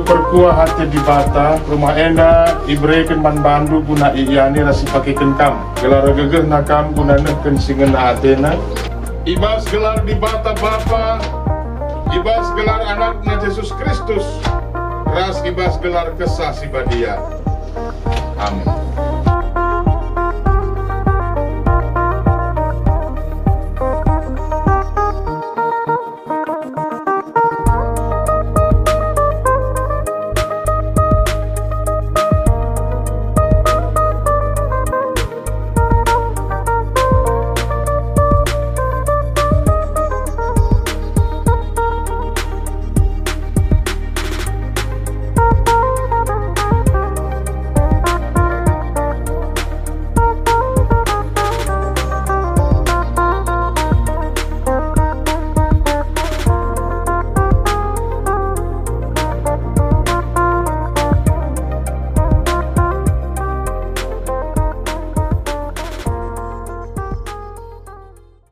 perkuah hati di bata, rumah enda ibreken man bandu guna iyani rasi pakai kenkam. Gelar gegeh nakam guna neken singena atena. Ibas gelar di bata Bapa, ibas gelar anaknya Yesus Kristus, ras ibas gelar kesah si badia. Amin.